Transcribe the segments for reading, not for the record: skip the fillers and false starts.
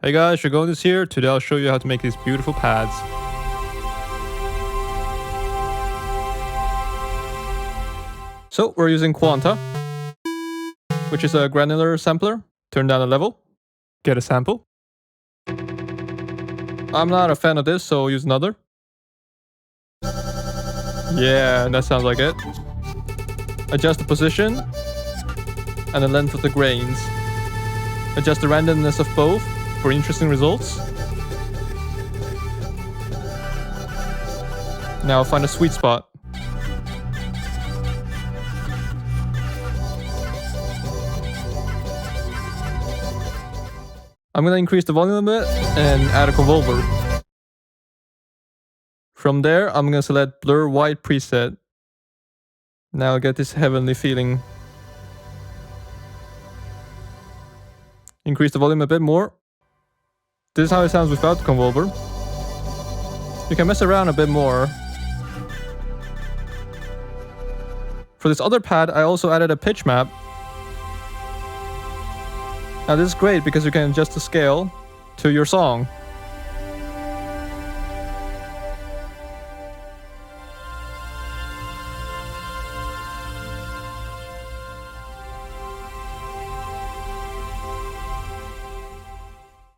Hey guys, Dragonis here. Today I'll show you how to make these beautiful pads. So we're using Quanta, which is a granular sampler. Turn down the level, get a sample. I'm not a fan of this, so I'll use another. Yeah, that sounds like it. Adjust the position and the length of the grains. Adjust the randomness of both for interesting results. Now find a sweet spot. I'm gonna increase the volume a bit and add a convolver. From there, I'm gonna select Blur White preset. Now get this heavenly feeling. Increase the volume a bit more. This is how it sounds without the convolver. You can mess around a bit more. For this other pad, I also added a pitch map. Now this is great because you can adjust the scale to your song.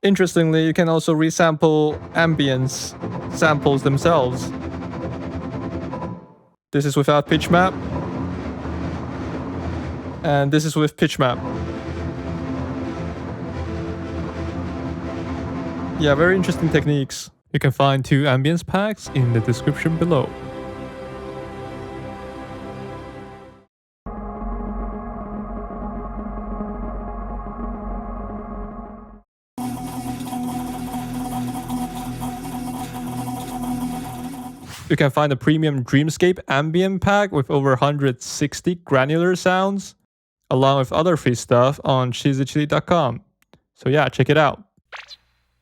Interestingly, you can also resample ambience samples themselves. This is without pitch map. And this is with pitch map. Yeah, very interesting techniques. You can find 2 ambience packs in the description below. You can find a premium Dreamscape ambient pack with over 160 granular sounds, along with other free stuff on cheesychili.com. So yeah, check it out.